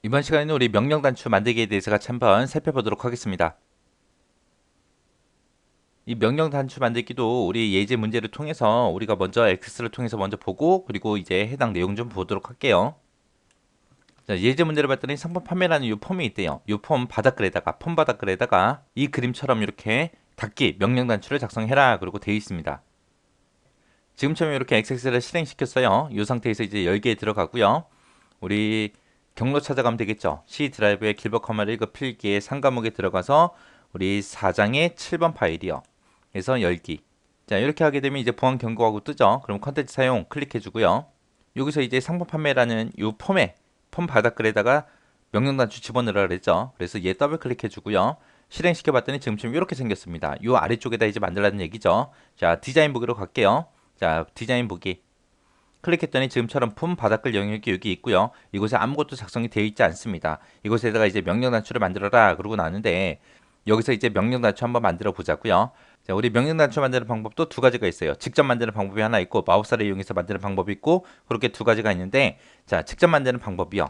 이번 시간에는 우리 명령 단추 만들기에 대해서 같이 한번 살펴보도록 하겠습니다. 이 명령 단추 만들기도 우리 예제 문제를 통해서 우리가 먼저 엑세스를 통해서 먼저 보고 그리고 이제 해당 내용 좀 보도록 할게요. 자, 예제 문제를 봤더니 상품 판매라는 이 폼이 있대요. 이 폼 바닥글에다가 폼 바닥글에다가 이 그림처럼 이렇게 닫기 명령 단추를 작성해라 그러고 되어 있습니다. 지금처럼 이렇게 엑세스를 실행시켰어요. 이 상태에서 이제 열기에 들어가고요. 우리 경로 찾아가면 되겠죠. C 드라이브의 길버 커마 읽어 필기의 상과목에 들어가서 우리 4장의 7번 파일이요. 그래서 열기. 자, 이렇게 하게 되면 이제 보안 경고하고 뜨죠. 그럼 컨텐츠 사용 클릭해 주고요. 여기서 이제 상품 판매라는 이 폼에 폼 바닥글에다가 명령 단추 집어넣으라 그랬죠. 그래서 얘 더블 클릭해 주고요. 실행시켜 봤더니 지금처럼 이렇게 생겼습니다. 이 아래쪽에다 이제 만들라는 얘기죠. 자, 디자인 보기로 갈게요. 자, 디자인 보기. 클릭했더니 지금처럼 품 바닥글 영역이 여기 있고요. 이곳에 아무것도 작성이 되어 있지 않습니다. 이곳에다가 이제 명령 단추를 만들어라 그러고 나는데 여기서 이제 명령 단추 한번 만들어 보자고요. 자, 우리 명령 단추 만드는 방법도 두 가지가 있어요. 직접 만드는 방법이 하나 있고 마우스를 이용해서 만드는 방법이 있고 그렇게 두 가지가 있는데 자, 직접 만드는 방법이요.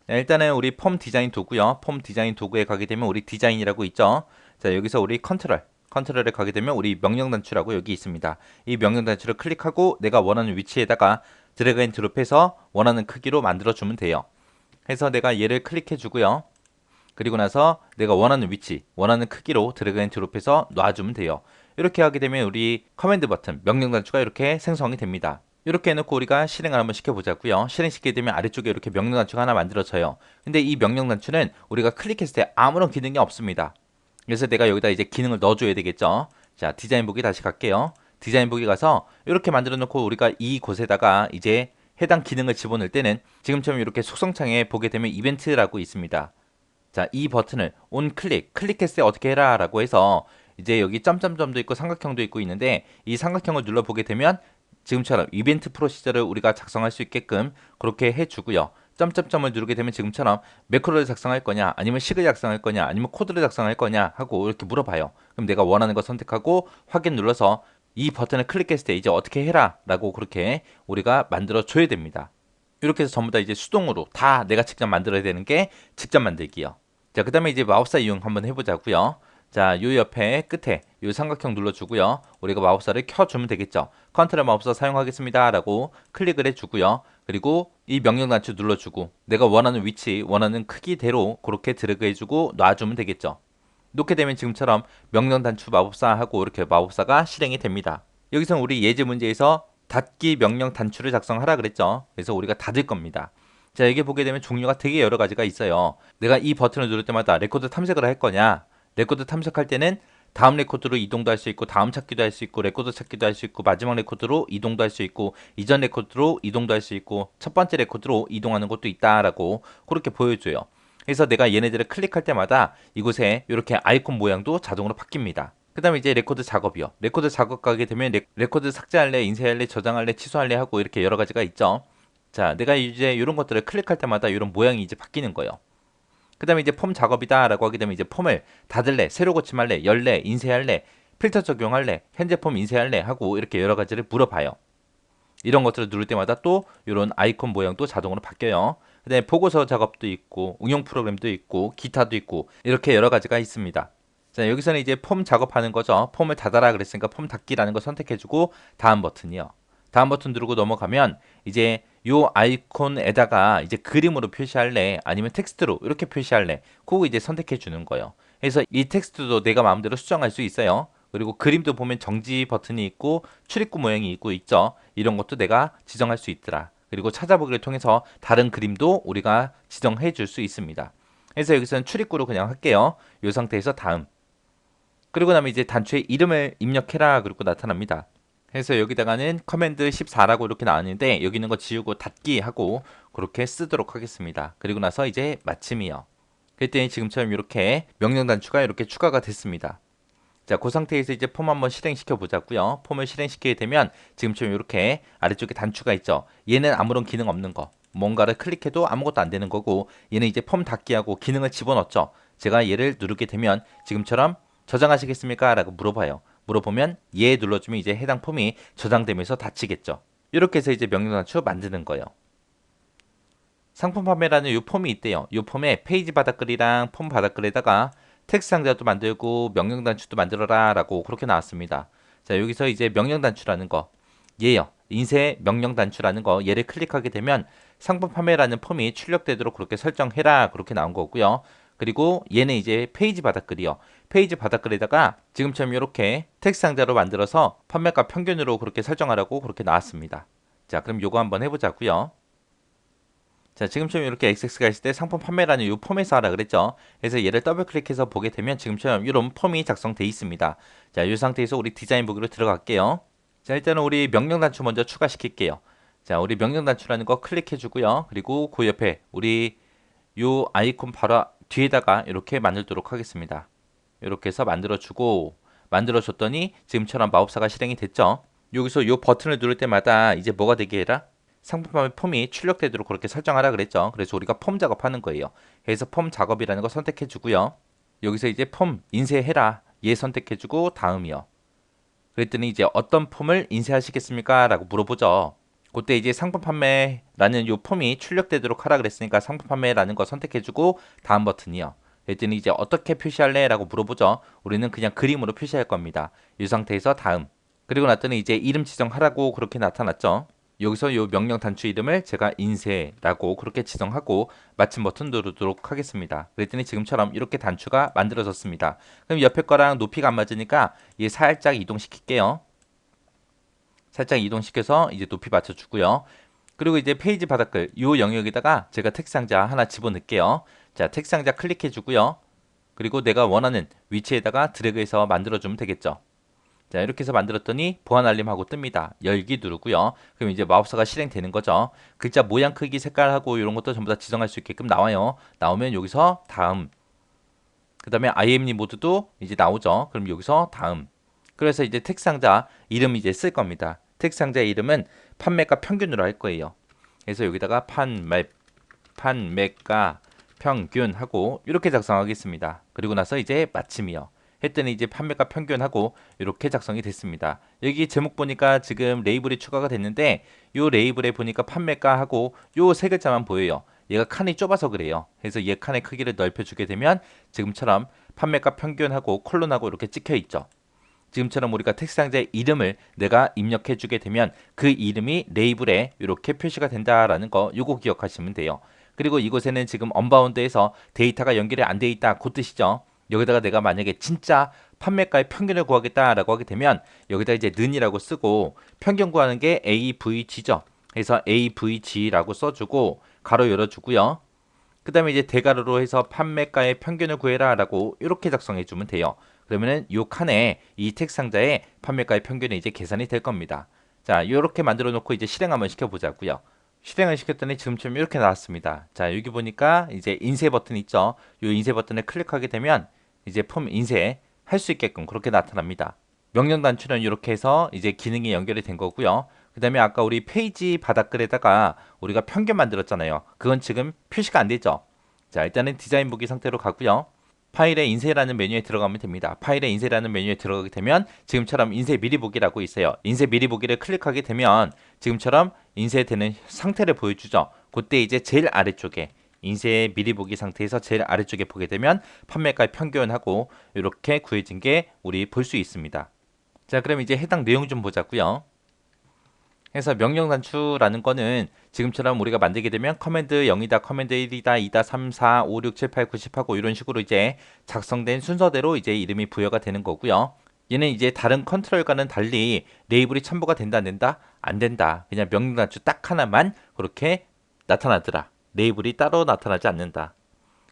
자, 일단은 우리 폼 디자인 도구요. 폼 디자인 도구에 가게 되면 우리 디자인이라고 있죠. 자, 여기서 우리 컨트롤에 가게 되면 우리 명령 단추라고 여기 있습니다. 이 명령 단추를 클릭하고 내가 원하는 위치에다가 드래그 앤 드롭해서 원하는 크기로 만들어 주면 돼요. 해서 내가 얘를 클릭해 주고요. 그리고 나서 내가 원하는 위치, 원하는 크기로 드래그 앤 드롭해서 놔주면 돼요. 이렇게 하게 되면 우리 커맨드 버튼, 명령 단추가 이렇게 생성이 됩니다. 이렇게 해놓고 우리가 실행을 한번 시켜보자고요. 실행시키게 되면 아래쪽에 이렇게 명령 단추가 하나 만들어져요. 근데 이 명령 단추는 우리가 클릭했을 때 아무런 기능이 없습니다. 그래서 내가 여기다 이제 기능을 넣어줘야 되겠죠. 자, 디자인 보기 다시 갈게요. 디자인 보기 가서 이렇게 만들어 놓고 우리가 이곳에다가 이제 해당 기능을 집어넣을 때는 지금처럼 이렇게 속성창에 보게 되면 이벤트라고 있습니다. 자, 이 버튼을 온 클릭했을 때 어떻게 해라 라고 해서 이제 여기 점점점도 있고 삼각형도 있고 있는데 이 삼각형을 눌러보게 되면 지금처럼 이벤트 프로시저를 우리가 작성할 수 있게끔 그렇게 해주고요. 점점점을 누르게 되면 지금처럼 매크로를 작성할 거냐 아니면 식을 작성할 거냐 아니면 코드를 작성할 거냐 하고 이렇게 물어봐요. 그럼 내가 원하는 거 선택하고 확인 눌러서 이 버튼을 클릭했을 때 이제 어떻게 해라 라고 그렇게 우리가 만들어 줘야 됩니다. 이렇게 해서 전부 다 이제 수동으로 다 내가 직접 만들어야 되는 게 직접 만들기요. 자, 그 다음에 이제 마우스 이용 한번 해보자고요. 자, 요 옆에 끝에 요 삼각형 눌러주고요. 우리가 마우스를 켜주면 되겠죠. 컨트롤 마우스 사용하겠습니다 라고 클릭을 해주고요. 그리고 이 명령 단추 눌러주고 내가 원하는 위치, 원하는 크기대로 그렇게 드래그 해주고 놔주면 되겠죠. 놓게 되면 지금처럼 명령 단추 마법사 하고 이렇게 마법사가 실행이 됩니다. 여기서 우리 예제 문제에서 닫기 명령 단추를 작성하라 그랬죠. 그래서 우리가 닫을 겁니다. 자, 여기 보게 되면 종류가 되게 여러 가지가 있어요. 내가 이 버튼을 누를 때마다 레코드 탐색을 할 거냐? 레코드 탐색할 때는 다음 레코드로 이동도 할 수 있고 다음 찾기도 할 수 있고 레코드 찾기도 할 수 있고 마지막 레코드로 이동도 할 수 있고 이전 레코드로 이동도 할 수 있고 첫 번째 레코드로 이동하는 것도 있다라고 그렇게 보여줘요. 그래서 내가 얘네들을 클릭할 때마다 이곳에 이렇게 아이콘 모양도 자동으로 바뀝니다. 그 다음에 이제 레코드 작업이요. 레코드 작업 가게 되면 레코드 삭제할래, 인쇄할래, 저장할래, 취소할래 하고 이렇게 여러 가지가 있죠. 자, 내가 이제 이런 것들을 클릭할 때마다 이런 모양이 이제 바뀌는 거예요. 그 다음에 이제 폼 작업이다 라고 하게 되면 이제 폼을 닫을래, 새로 고침할래, 열래, 인쇄할래, 필터 적용할래, 현재 폼 인쇄할래 하고 이렇게 여러 가지를 물어봐요. 이런 것들을 누를 때마다 또 이런 아이콘 모양도 자동으로 바뀌어요. 그다음에 보고서 작업도 있고 응용 프로그램도 있고 기타도 있고 이렇게 여러 가지가 있습니다. 자, 여기서는 이제 폼 작업하는 거죠. 폼을 닫아라 그랬으니까 폼 닫기라는 거 선택해주고 다음 버튼이요. 다음 버튼 누르고 넘어가면 이제 요 아이콘에다가 이제 그림으로 표시할래 아니면 텍스트로 이렇게 표시할래 그거 이제 선택해 주는 거예요. 그래서 이 텍스트도 내가 마음대로 수정할 수 있어요. 그리고 그림도 보면 정지 버튼이 있고 출입구 모양이 있고 있죠. 이런 것도 내가 지정할 수 있더라. 그리고 찾아보기를 통해서 다른 그림도 우리가 지정해 줄 수 있습니다. 그래서 여기서는 출입구로 그냥 할게요. 이 상태에서 다음. 그리고 나면 이제 단추의 이름을 입력해라 그리고 나타납니다. 그래서 여기다가는 커맨드 14라고 이렇게 나왔는데 여기 있는 거 지우고 닫기 하고 그렇게 쓰도록 하겠습니다. 그리고 나서 이제 마침이요. 그랬더니 지금처럼 이렇게 명령 단추가 이렇게 추가가 됐습니다. 자, 그 상태에서 이제 폼 한번 실행시켜 보자고요. 폼을 실행시키게 되면 지금처럼 이렇게 아래쪽에 단추가 있죠. 얘는 아무런 기능 없는 거. 뭔가를 클릭해도 아무것도 안 되는 거고 얘는 이제 폼 닫기하고 기능을 집어넣었죠. 제가 얘를 누르게 되면 지금처럼 저장하시겠습니까? 라고 물어봐요. 물어보면 예 눌러주면 이제 해당 폼이 저장되면서 닫히겠죠. 이렇게 해서 이제 명령 단추 만드는 거예요. 상품 판매라는 이 폼이 있대요. 이 폼에 페이지 바닥글이랑 폼 바닥글에다가 텍스트 상자도 만들고 명령 단추도 만들어라 라고 그렇게 나왔습니다. 자, 여기서 이제 명령 단추라는 거 얘요. 인쇄 명령 단추라는 거 얘를 클릭하게 되면 상품 판매라는 폼이 출력되도록 그렇게 설정해라 그렇게 나온 거고요. 그리고 얘는 이제 페이지 바닥글이요. 페이지 바닥글에다가 지금처럼 이렇게 텍스트 상자로 만들어서 판매가 평균으로 그렇게 설정하라고 그렇게 나왔습니다. 자, 그럼 요거 한번 해보자고요. 자, 지금처럼 이렇게 XX가 있을 때 상품 판매라는 이 폼에서 하라 그랬죠. 그래서 얘를 더블 클릭해서 보게 되면 지금처럼 이런 폼이 작성돼 있습니다. 자, 이 상태에서 우리 디자인 보기로 들어갈게요. 자, 일단은 우리 명령 단추 먼저 추가시킬게요. 자, 우리 명령 단추라는 거 클릭해 주고요. 그리고 그 옆에 우리 요 아이콘 바로 뒤에다가 이렇게 만들도록 하겠습니다. 이렇게 해서 만들어주고 만들어줬더니 지금처럼 마법사가 실행이 됐죠. 여기서 요 버튼을 누를 때마다 이제 뭐가 되게 해라? 상품 판매 폼이 출력되도록 그렇게 설정하라 그랬죠. 그래서 우리가 폼 작업하는 거예요. 그래서 폼 작업이라는 거 선택해 주고요. 여기서 이제 폼 인쇄해라 얘 선택해 주고 다음이요. 그랬더니 이제 어떤 폼을 인쇄하시겠습니까? 라고 물어보죠. 그때 이제 상품 판매라는 요 폼이 출력되도록 하라 그랬으니까 상품 판매라는 거 선택해주고 다음 버튼이요. 그랬더니 이제 어떻게 표시할래? 라고 물어보죠. 우리는 그냥 그림으로 표시할 겁니다. 이 상태에서 다음. 그리고 났더니 이제 이름 지정하라고 그렇게 나타났죠. 여기서 요 명령 단추 이름을 제가 인쇄라고 그렇게 지정하고 마침 버튼 누르도록 하겠습니다. 그랬더니 지금처럼 이렇게 단추가 만들어졌습니다. 그럼 옆에 거랑 높이가 안 맞으니까 얘 살짝 이동시킬게요. 살짝 이동시켜서 이제 높이 맞춰주고요. 그리고 이제 페이지 바닥글 이 영역에다가 제가 텍스트 상자 하나 집어넣을게요. 자, 텍스트 상자 클릭해주고요. 그리고 내가 원하는 위치에다가 드래그해서 만들어주면 되겠죠. 자, 이렇게 해서 만들었더니 보안 알림하고 뜹니다. 열기 누르고요. 그럼 이제 마법사가 실행되는 거죠. 글자 모양 크기 색깔하고 이런 것도 전부 다 지정할 수 있게끔 나와요. 나오면 여기서 다음. 그 다음에 IMD 모드도 이제 나오죠. 그럼 여기서 다음. 그래서 이제 텍스트 상자 이름 이제 쓸 겁니다. 텍스트 상자의 이름은 판매가 평균으로 할 거예요. 그래서 여기다가 판매가 평균 하고 이렇게 작성하겠습니다. 그리고 나서 이제 마침이요. 했더니 이제 판매가 평균하고 이렇게 작성이 됐습니다. 여기 제목 보니까 지금 레이블이 추가가 됐는데 요 레이블에 보니까 판매가 하고 요 세 글자만 보여요. 얘가 칸이 좁아서 그래요. 그래서 얘 칸의 크기를 넓혀주게 되면 지금처럼 판매가 평균하고 콜론하고 이렇게 찍혀 있죠. 지금처럼 우리가 텍스트 상자의 이름을 내가 입력해 주게 되면 그 이름이 레이블에 이렇게 표시가 된다라는 거 요거 기억하시면 돼요. 그리고 이곳에는 지금 언바운드에서 데이터가 연결이 안 돼 있다 그 뜻이죠. 여기다가 내가 만약에 진짜 판매가의 평균을 구하겠다라고 하게 되면 여기다 이제 는이라고 쓰고 평균 구하는 게 AVG죠. 그래서 AVG라고 써주고 가로 열어주고요. 그 다음에 이제 대가로로 해서 판매가의 평균을 구해라 라고 이렇게 작성해 주면 돼요. 그러면은 요 칸에 이 텍스트 상자에 판매가의 평균이 이제 계산이 될 겁니다. 자, 이렇게 만들어 놓고 이제 실행 한번 시켜 보자고요. 실행을 시켰더니 지금처럼 이렇게 나왔습니다. 자, 여기 보니까 이제 인쇄 버튼 있죠. 요 인쇄 버튼을 클릭하게 되면 이제 폼 인쇄 할 수 있게끔 그렇게 나타납니다. 명령 단추는 이렇게 해서 이제 기능이 연결이 된 거고요. 그 다음에 아까 우리 페이지 바닥글에다가 우리가 평균 만들었잖아요. 그건 지금 표시가 안 되죠. 자, 일단은 디자인 보기 상태로 가고요. 파일에 인쇄라는 메뉴에 들어가면 됩니다. 파일에 인쇄라는 메뉴에 들어가게 되면 지금처럼 인쇄 미리 보기라고 있어요. 인쇄 미리 보기를 클릭하게 되면 지금처럼 인쇄되는 상태를 보여주죠. 그때 이제 제일 아래쪽에 인쇄 미리 보기 상태에서 제일 아래쪽에 보게 되면 판매가의 평균하고 이렇게 구해진 게 우리 볼 수 있습니다. 자, 그럼 이제 해당 내용 좀 보자고요. 그래서 명령 단추라는 거는 지금처럼 우리가 만들게 되면 커맨드 0이다, 커맨드 1이다, 2다, 3, 4, 5, 6, 7, 8, 9, 10 하고 이런 식으로 이제 작성된 순서대로 이제 이름이 부여가 되는 거고요. 얘는 이제 다른 컨트롤과는 달리 레이블이 첨부가 된다, 안 된다? 안 된다. 그냥 명령 단추 딱 하나만 그렇게 나타나더라. 레이블이 따로 나타나지 않는다.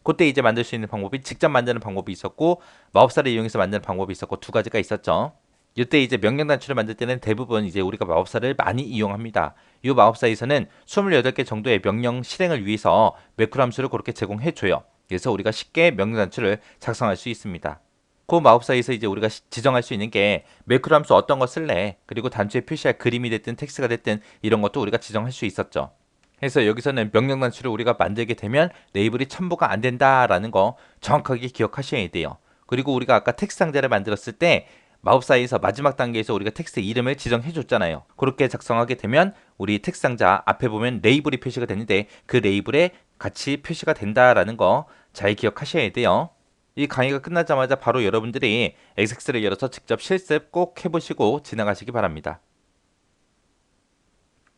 그때 이제 만들 수 있는 방법이 직접 만드는 방법이 있었고 마법사를 이용해서 만드는 방법이 있었고 두 가지가 있었죠. 이때 이제 명령 단추를 만들 때는 대부분 이제 우리가 마법사를 많이 이용합니다. 이 마법사에서는 28개 정도의 명령 실행을 위해서 매크로 함수를 그렇게 제공해 줘요. 그래서 우리가 쉽게 명령 단추를 작성할 수 있습니다. 그 마법사에서 이제 우리가 지정할 수 있는 게 매크로 함수 어떤 거 쓸래? 그리고 단추에 표시할 그림이 됐든 텍스트가 됐든 이런 것도 우리가 지정할 수 있었죠. 그래서 여기서는 명령 단추를 우리가 만들게 되면 레이블이 첨부가 안 된다라는 거 정확하게 기억하셔야 돼요. 그리고 우리가 아까 텍스트 상자를 만들었을 때 마법사에서 마지막 단계에서 우리가 텍스트 이름을 지정해 줬잖아요. 그렇게 작성하게 되면 우리 텍스상자 앞에 보면 레이블이 표시가 되는데 그 레이블에 같이 표시가 된다라는 거 잘 기억하셔야 돼요. 이 강의가 끝나자마자 바로 여러분들이 엑섹스를 열어서 직접 실습 꼭 해보시고 지나가시기 바랍니다.